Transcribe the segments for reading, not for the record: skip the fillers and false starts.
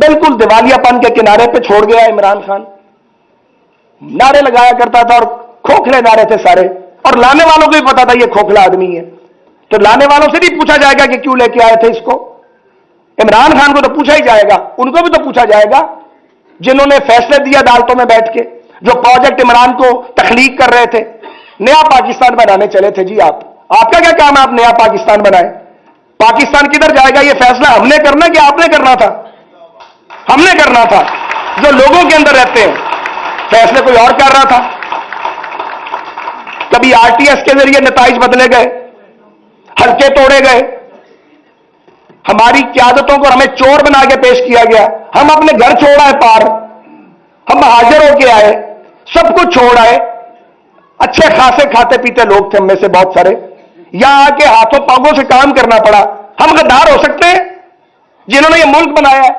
بالکل دیوالیہ پن کے کنارے پہ چھوڑ گیا عمران خان. نعرے لگایا کرتا تھا اور کھوکھلے نعرے تھے سارے, اور لانے والوں کو بھی پتا تھا یہ کھوکھلا آدمی ہے. تو لانے والوں سے بھی پوچھا جائے گا کہ کیوں لے کے آئے تھے اس کو. عمران خان کو تو پوچھا ہی جائے گا, ان کو بھی تو پوچھا جائے گا جنہوں نے فیصلے دیا عدالتوں میں بیٹھ کے, جو پروجیکٹ عمران کو تخلیق کر رہے تھے, نیا پاکستان بنانے چلے تھے. جی آپ کا کیا کام ہے, آپ نیا پاکستان بنائیں؟ پاکستان کدھر جائے گا یہ فیصلہ ہم نے کرنا کہ آپ نے کرنا تھا؟ ہم نے کرنا تھا. جو لوگوں کے اندر رہتے ہیں, فیصلے کوئی اور کر رہا تھا. کبھی آر ٹی ایس کے ذریعے نتائج بدلے گئے, حلقے توڑے گئے, ہماری قیادتوں کو ہمیں چور بنا کے پیش کیا گیا. ہم اپنے گھر چھوڑ آئے پار, ہم حاضر ہو کے آئے, سب کچھ چھوڑ آئے. اچھے خاصے کھاتے پیتے لوگ تھے ہم میں سے بہت سارے, یہاں آ کے ہاتھوں پاؤں سے کام کرنا پڑا. ہم غدار ہو سکتے ہیں جنہوں نے یہ ملک بنایا ہے؟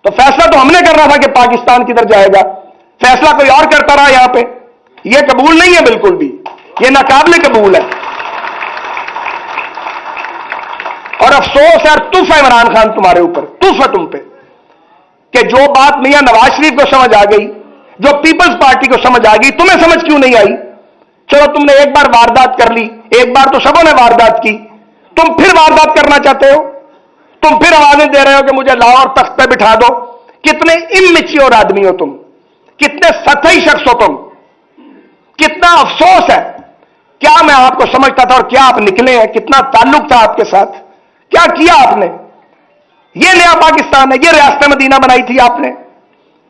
تو فیصلہ تو ہم نے کرنا تھا کہ پاکستان کدھر جائے گا. فیصلہ کوئی اور کرتا رہا یہاں پہ. یہ قبول نہیں ہے بالکل بھی, یہ ناقابل قبول ہے. اور افسوس ہے اور تف ہے عمران خان تمہارے اوپر, تف ہے تم پہ کہ جو بات میاں نواز شریف کو سمجھ آ گئی, جو پیپلز پارٹی کو سمجھ آ گئی, تمہیں سمجھ کیوں نہیں آئی؟ چلو تم نے ایک بار واردات کر لی, ایک بار تو سبوں نے واردات کی, تم پھر واردات کرنا چاہتے ہو, تم پھر آوازیں دے رہے ہو کہ مجھے لاؤ اور تخت پہ بٹھا دو. کتنے اممیچیور آدمی ہو تم, کتنے سطحی شخص ہو تم, کتنا افسوس ہے. کیا میں آپ کو سمجھتا تھا اور کیا آپ نکلے ہیں؟ کتنا تعلق تھا آپ کے ساتھ, کیا کیا آپ نے؟ یہ نیا پاکستان ہے, یہ ریاست مدینہ بنائی تھی آپ نے.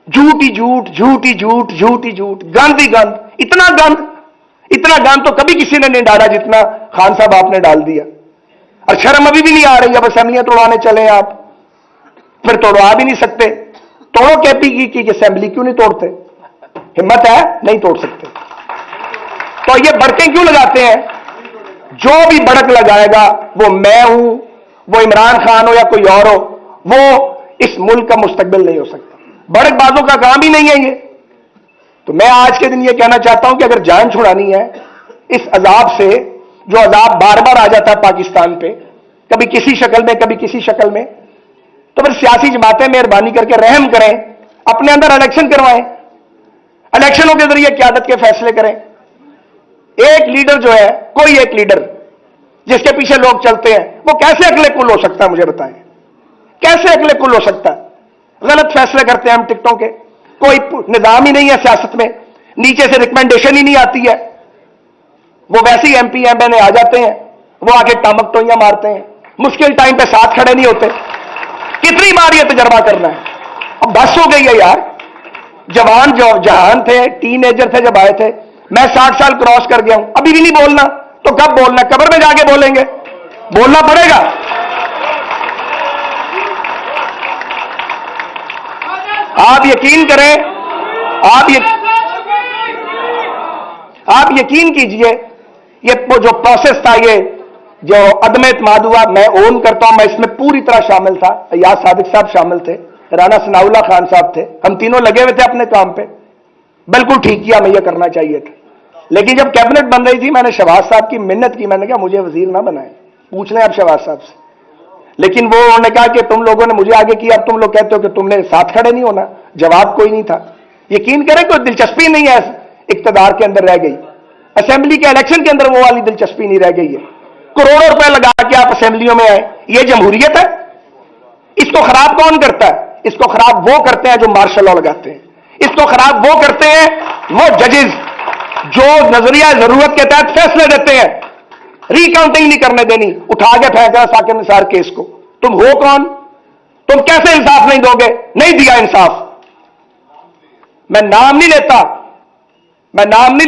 جھوٹ ہی جھوٹ, جھوٹ ہی جھوٹ, جھوٹ ہی جھوٹ, گند ہی گند. اتنا گند تو کبھی کسی نے نہیں ڈالا جتنا خان صاحب آپ نے ڈال دیا. اور شرم ابھی بھی نہیں آ رہی. اب اسمبلیاں توڑوانے چلے آپ, پھر توڑوا بھی نہیں سکتے. توڑو کے پی کی اسمبلی, کیوں نہیں توڑتے؟ ہمت ہے, نہیں توڑ سکتے. تو یہ بڑکیں کیوں لگاتے ہیں؟ جو بھی بڑک لگائے گا وہ میں ہوں, وہ عمران خان ہو یا کوئی اور ہو, وہ اس ملک کا مستقبل نہیں ہو سکتا. بڑک بازوں کا کام ہی نہیں ہے یہ. تو میں آج کے دن یہ کہنا چاہتا ہوں کہ اگر جان چھڑانی ہے اس عذاب سے, جو عذاب بار بار آ جاتا ہے پاکستان پہ, کبھی کسی شکل میں کبھی کسی شکل میں, تو پھر سیاسی جماعتیں مہربانی کر کے رحم کریں, اپنے اندر الیکشن کروائیں, الیکشنوں کے ذریعے قیادت کے فیصلے کریں. ایک لیڈر جو ہے, کوئی ایک لیڈر جس کے پیچھے لوگ چلتے ہیں, وہ کیسے عقل کل ہو سکتا ہے؟ مجھے بتائیں, کیسے عقل کل ہو سکتا ہے؟ غلط فیصلے کرتے ہیں ہم ٹکٹوں کے, کوئی نظام ہی نہیں ہے سیاست میں, نیچے سے ریکمنڈیشن ہی نہیں آتی ہے. وہ ویسے ہی ایم پی ایم این اے آ جاتے ہیں, وہ آ کے ٹامک ٹوئیاں مارتے ہیں, مشکل ٹائم پہ ساتھ کھڑے نہیں ہوتے. کتنی بار یہ تجربہ کرنا ہے؟ اب بس ہو گئی ہے یار. جوان جو جہان تھے, ٹین ایجر تھے جب آئے تھے, میں 60 سال کراس کر گیا ہوں, ابھی بھی نہیں بولنا تو کب بولنا؟ قبر میں جا کے بولیں گے, بولنا پڑے گا. آپ یقین کریں, آپ یقین کیجئے, یہ جو پروسیس تھا, یہ جو عدم اعتماد ہوا, میں اون کرتا ہوں, میں اس میں پوری طرح شامل تھا. ایاز صادق صاحب شامل تھے, رانا ثناء اللہ خان صاحب تھے, ہم تینوں لگے ہوئے تھے اپنے کام پہ. بالکل ٹھیک کیا, ہمیں یہ کرنا چاہیے تھا. لیکن جب کیبنٹ بن رہی تھی, میں نے شہباز صاحب کی منت کی, میں نے کہا مجھے وزیر نہ بنائیں, پوچھ لیں آپ شہباز صاحب سے. لیکن وہ انہوں نے کہا کہ تم لوگوں نے مجھے آگے کیا, اب تم لوگ کہتے ہو کہ تم نے ساتھ کھڑے نہیں ہونا. جواب کوئی نہیں تھا. یقین کریں کوئی دلچسپی نہیں ہے اقتدار کے اندر رہ گئی. اسمبلی کے الیکشن کے اندر وہ والی دلچسپی نہیں رہ گئی ہے. کروڑوں روپے لگا کے آپ اسمبلیوں میں آئے, یہ جمہوریت ہے؟ اس کو خراب کون کرتا ہے؟ اس کو خراب وہ کرتے ہیں جو مارشل لا لگاتے ہیں. اس کو خراب وہ کرتے ہیں وہ ججز جو نظریہ ضرورت کے تحت فیصلے دیتے ہیں. ریکاؤنٹنگ نہیں کرنے دینی, اٹھا کے پھینکا ثاقب نثار کیس کو. تم ہو کون؟ تم کیسے انصاف نہیں دو گے؟ نہیں دیا انصاف. میں نام نہیں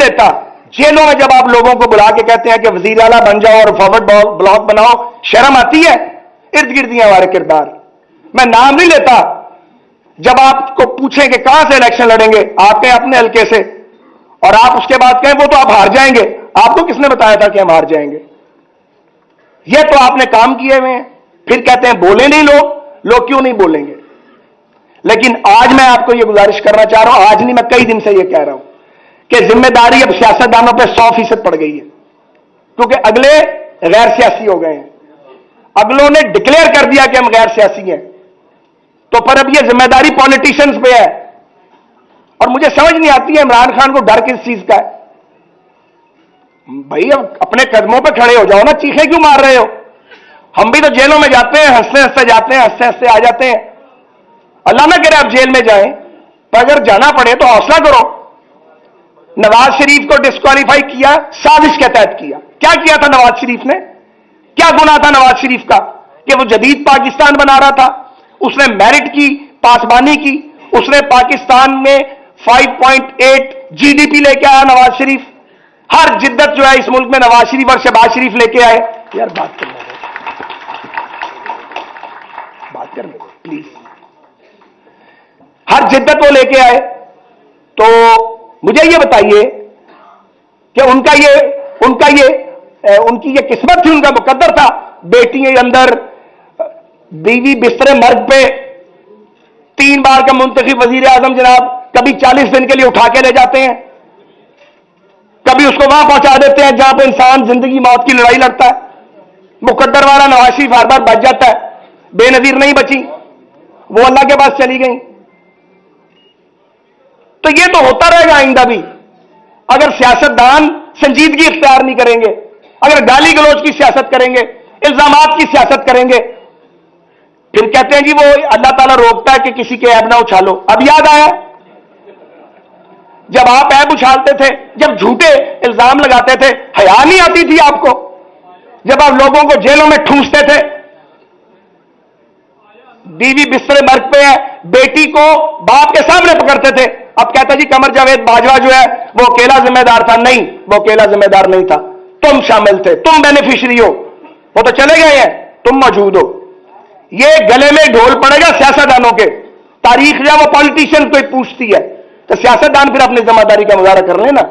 لیتا. جیلوں میں جب آپ لوگوں کو بلا کے کہتے ہیں کہ وزیر اعلیٰ بن جاؤ اور فارورڈ بلاک بناؤ, شرم آتی ہے؟ ارد گرد ہیں ہمارے کردار. میں نام نہیں لیتا. جب آپ کو پوچھیں کہ کہاں سے الیکشن لڑیں گے, آپ کہیں اپنے حلقے سے, اور آپ اس کے بعد کہیں وہ تو آپ ہار جائیں گے. آپ کو کس نے بتایا تھا کہ ہم ہار جائیں گے؟ یہ تو آپ نے کام کیے ہوئے ہیں. پھر کہتے ہیں بولیں نہیں لوگ کیوں نہیں بولیں گے؟ لیکن آج میں آپ کو یہ گزارش کرنا چاہ رہا ہوں, آج نہیں, میں کئی دن سے یہ کہہ رہا ہوں کہ ذمہ داری اب سیاستدانوں پہ 100% پڑ گئی ہے. کیونکہ اگلے غیر سیاسی ہو گئے ہیں. اگلوں نے ڈکلیئر کر دیا کہ ہم غیر سیاسی ہیں. تو پر اب یہ ذمہ داری پالیٹیشنز پہ ہے. اور مجھے سمجھ نہیں آتی ہے عمران خان کو ڈر کس چیز کا ہے. بھائی اب اپنے قدموں پہ کھڑے ہو جاؤ نا, چیخیں کیوں مار رہے ہو؟ ہم بھی تو جیلوں میں جاتے ہیں, ہنستے ہنستے جاتے ہیں, ہنستے ہنستے آ جاتے ہیں. اللہ نہ کرے آپ جیل میں جائیں, پر اگر جانا پڑے تو حوصلہ کرو. نواز شریف کو ڈسکوالیفائی کیا سازش کے تحت کیا. کیا کیا تھا نواز شریف نے؟ کیا گناہ تھا نواز شریف کا کہ وہ جدید پاکستان بنا رہا تھا؟ اس نے میرٹ کی, پاسبانی کی, اس نے پاکستان میں 5.8 جی ڈی پی لے کے آیا نواز شریف. ہر جدت جو ہے اس ملک میں نواز شریف اور شہباز شریف لے کے آئے. یار بات کرنے دو پلیز. ہر جدت وہ لے کے آئے. تو مجھے یہ بتائیے کہ ان کی یہ قسمت تھی, ان کا مقدر تھا. بیٹی اندر, بیوی بستر مرگ پہ, 3 بار کا منتخب وزیر اعظم جناب کبھی 40 دن کے لیے اٹھا کے لے جاتے ہیں, کبھی اس کو وہاں پہنچا دیتے ہیں جہاں پہ انسان زندگی موت کی لڑائی لڑتا ہے. مقدر والا نواز شریف ہر بار بچ جاتا ہے, بے نظیر نہیں بچی, وہ اللہ کے پاس چلی گئی. تو یہ تو ہوتا رہے گا آئندہ بھی اگر سیاستدان سنجیدگی اختیار نہیں کریں گے, اگر گالی گلوچ کی سیاست کریں گے, الزامات کی سیاست کریں گے. پھر کہتے ہیں جی وہ اللہ تعالیٰ روکتا ہے کہ کسی کے عیب نہ اچھالو. اب یاد آیا جب آپ عیب اچھالتے تھے, جب جھوٹے الزام لگاتے تھے, حیا نہیں آتی تھی آپ کو؟ جب آپ لوگوں کو جیلوں میں ٹھونستے تھے, بیوی بستر مرگ پہ ہے, بیٹی کو باپ کے سامنے پکڑتے تھے. اب کہتا جی قمر جاوید باجوہ جو ہے وہ اکیلا ذمہ دار تھا. نہیں, وہ اکیلا ذمہ دار نہیں تھا, تم شامل تھے, تم بینیفیشری ہو. وہ تو چلے گئے ہیں, تم موجود ہو. یہ گلے میں ڈھول پڑے گا سیاستدانوں کے. تاریخ جب وہ پالیٹیشین کو پوچھتی ہے تو سیاستدان پھر اپنی ذمہ داری کا مظاہرہ کر لینا,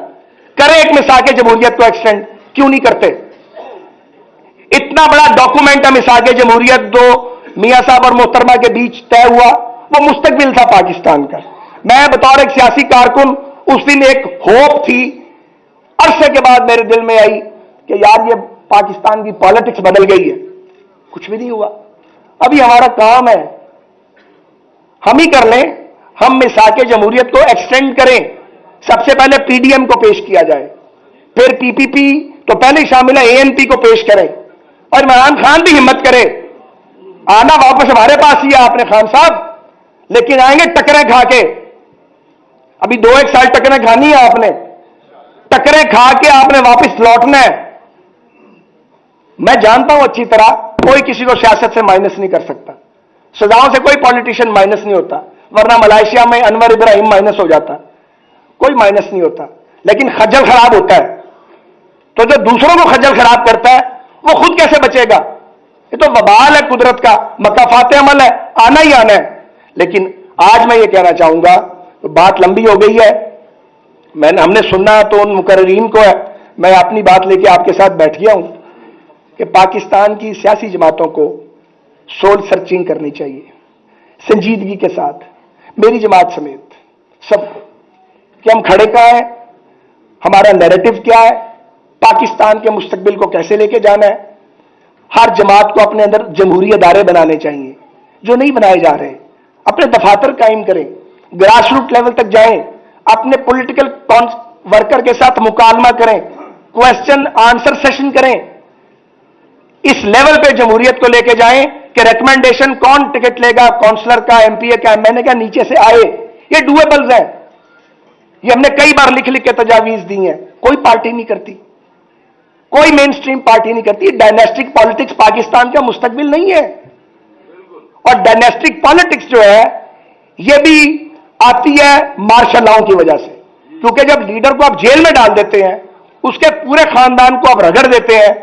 کرے ایک میثاق جمہوریت کو ایکسٹینڈ. کیوں نہیں کرتے؟ اتنا بڑا ڈاکومنٹ ہے میثاق جمہوریت جو میاں صاحب اور محترمہ کے بیچ طے ہوا, وہ مستقبل تھا پاکستان کا. میں بطور ایک سیاسی کارکن اس دن ایک ہوپ تھی, عرصے کے بعد میرے دل میں آئی کہ یار یہ پاکستان کی پالیٹکس بدل گئی ہے. کچھ بھی نہیں ہوا. ابھی ہمارا کام ہے ہم ہی کر لیں, ہم میثاق جمہوریت کو ایکسٹینڈ کریں. سب سے پہلے پی ڈی ایم کو پیش کیا جائے, پھر پی پی پی تو پہلے ہی شامل ہے, اے این پی کو پیش کریں, اور عمران خان بھی ہمت کرے. آنا واپس ہمارے پاس ہی ہے آپ نے خان صاحب, لیکن آئیں گے ٹکریں کھا کے. ابھی 2-1 سال ٹکریں کھانی ہے آپ نے, ٹکریں کھا کے آپ نے واپس لوٹنا ہے. میں جانتا ہوں اچھی طرح کوئی کسی کو سیاست سے مائنس نہیں کر سکتا, سزاؤں سے کوئی پالیٹیشین مائنس نہیں ہوتا, ورنہ ملائیشیا میں انور ابراہیم مائنس ہو جاتا. کوئی مائنس نہیں ہوتا, لیکن خجل خراب ہوتا ہے. تو جو دوسروں کو خجل خراب کرتا ہے وہ خود کیسے بچے گا؟ یہ تو وبال ہے قدرت کا, مکافات عمل ہے, آنا ہی آنا ہے. لیکن آج میں یہ کہنا چاہوں گا, بات لمبی ہو گئی ہے, ہم نے سننا تو ان مقررین کو ہے, میں اپنی بات لے کے آپ کے ساتھ بیٹھ گیا ہوں کہ پاکستان کی سیاسی جماعتوں کو سول سرچنگ کرنی چاہیے سنجیدگی کے ساتھ, میری جماعت سمیت سب کو, کہ ہم کھڑے کہاں ہیں, ہمارا نیریٹو کیا ہے, پاکستان کے مستقبل کو کیسے لے کے جانا ہے. ہر جماعت کو اپنے اندر جمہوری ادارے بنانے چاہیے جو نہیں بنائے جا رہے, اپنے دفاتر قائم کریں, گراس روٹ لیول تک جائیں, اپنے پولیٹیکل ورکر کے ساتھ مکالمہ کریں, کوسچن آنسر سیشن کریں. اس لیول پہ جمہوریت کو لے کے جائیں کہ ریکمنڈیشن کون ٹکٹ لے گا, کونسلر کا, ایم پی اے کا, ایم این اے کا, نیچے سے آئے. یہ ڈویبلز ہیں, یہ ہم نے کئی بار لکھ کے تجاویز دی ہیں. کوئی پارٹی نہیں کرتی, کوئی مین سٹریم پارٹی نہیں کرتی. ڈائنیسٹک پالیٹکس پاکستان کا مستقبل نہیں ہے. اور ڈائنیسٹک پالیٹکس جو ہے یہ بھی آتی ہے مارشل لاؤں کی وجہ سے, کیونکہ جب لیڈر کو آپ جیل میں ڈال دیتے ہیں, اس کے پورے خاندان کو آپ رگڑ دیتے ہیں,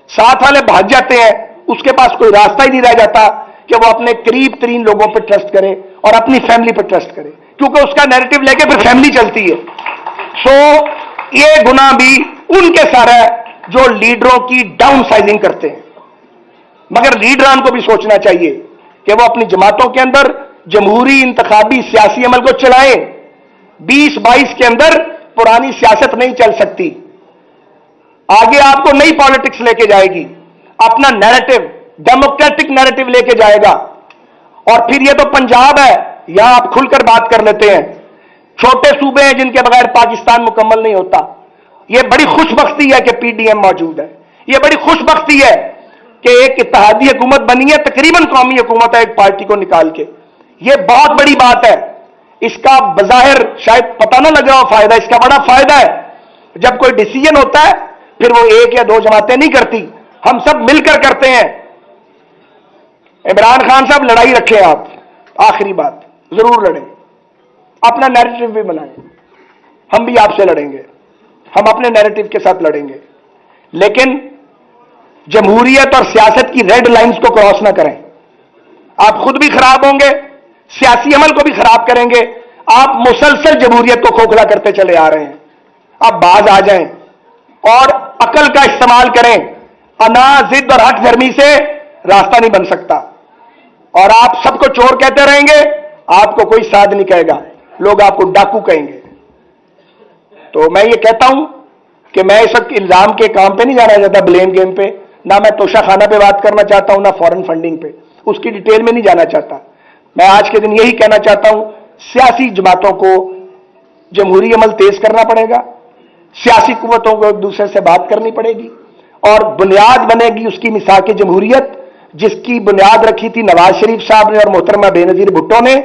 ساتھ والے بھاگ جاتے ہیں, اس کے پاس کوئی راستہ ہی نہیں رہ جاتا کہ وہ اپنے قریب ترین لوگوں پہ ٹرسٹ کرے اور اپنی فیملی پہ ٹرسٹ کرے, کیونکہ اس کا نیریٹو لے کے پھر فیملی چلتی ہے. سو یہ گناہ بھی ان کے سارا ہے جو لیڈروں کی ڈاؤن سائزنگ کرتے ہیں. مگر لیڈران کو بھی سوچنا چاہیے کہ وہ اپنی جماعتوں کے اندر جمہوری انتخابی سیاسی عمل کو چلائیں. 2022 کے اندر پرانی سیاست نہیں چل سکتی. آگے آپ کو نئی پالیٹکس لے کے جائے گی, اپنا نیریٹو ڈیموکریٹک نیریٹو لے کے جائے گا. اور پھر یہ تو پنجاب ہے, یہاں آپ کھل کر بات کر لیتے ہیں. چھوٹے صوبے ہیں جن کے بغیر پاکستان مکمل نہیں ہوتا. یہ بڑی خوش بختی ہے کہ پی ڈی ایم موجود ہے. یہ بڑی خوش بختی ہے کہ ایک اتحادی حکومت بنی ہے, تقریباً قومی حکومت ہے, ایک پارٹی کو نکال کے. یہ بہت بڑی بات ہے. اس کا بظاہر شاید پتہ نہ لگ رہا ہو فائدہ, اس کا بڑا فائدہ ہے. جب کوئی ڈیسیجن ہوتا ہے پھر وہ ایک یا دو جماعتیں نہیں کرتی, ہم سب مل کر کرتے ہیں. عمران خان صاحب لڑائی رکھیں آپ, آخری بات, ضرور لڑیں, اپنا نیریٹو بھی بنائیں. ہم بھی آپ سے لڑیں گے, ہم اپنے نیریٹو کے ساتھ لڑیں گے, لیکن جمہوریت اور سیاست کی ریڈ لائنز کو کراس نہ کریں. آپ خود بھی خراب ہوں گے, سیاسی عمل کو بھی خراب کریں گے. آپ مسلسل جمہوریت کو کھوکھلا کرتے چلے آ رہے ہیں. آپ باز آ جائیں اور عقل کا استعمال کریں. انا ضد اور حق دھرمی سے راستہ نہیں بن سکتا, اور آپ سب کو چور کہتے رہیں گے, آپ کو کوئی ساتھ نہیں کہے گا, لوگ آپ کو ڈاکو کہیں گے. تو میں یہ کہتا ہوں کہ میں اس وقت الزام کے کام پہ نہیں جانا چاہتا, بلیم گیم پہ, نہ میں توشہ خانہ پہ بات کرنا چاہتا ہوں, نہ فورن فنڈنگ پہ, اس کی ڈیٹیل میں نہیں جانا چاہتا. میں آج کے دن یہی کہنا چاہتا ہوں, سیاسی جماعتوں کو جمہوری عمل تیز کرنا پڑے گا, سیاسی قوتوں کو ایک دوسرے سے بات کرنی پڑے گی, اور بنیاد بنے گی اس کی میثاق جمہوریت, جس کی بنیاد رکھی تھی نواز شریف صاحب نے اور محترمہ بے نظیر بھٹو نے,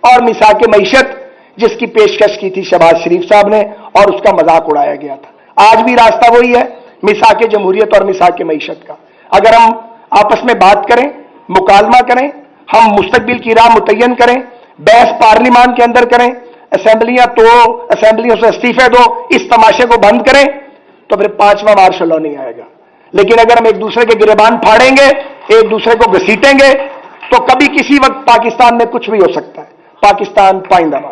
اور میثاق معیشت جس کی پیشکش کی تھی شہباز شریف صاحب نے, اور اس کا مذاق اڑایا گیا تھا. آج بھی راستہ وہی ہے, میثاق جمہوریت اور میثاق معیشت کا. اگر ہم آپس میں بات کریں, مکالمہ کریں, ہم مستقبل کی راہ متعین کریں, بحث پارلیمان کے اندر کریں, اسمبلیاں توڑو, اسمبلیوں سے استعفے دو, اس تماشے کو بند کریں, تو پھر 5واں مارشل لا نہیں آئے گا. لیکن اگر ہم ایک دوسرے کے گریبان پھاڑیں گے, ایک دوسرے کو گھسیٹیں گے, تو کبھی کسی وقت پاکستان میں کچھ بھی ہو سکتا ہے. پاکستان پائندہ باد.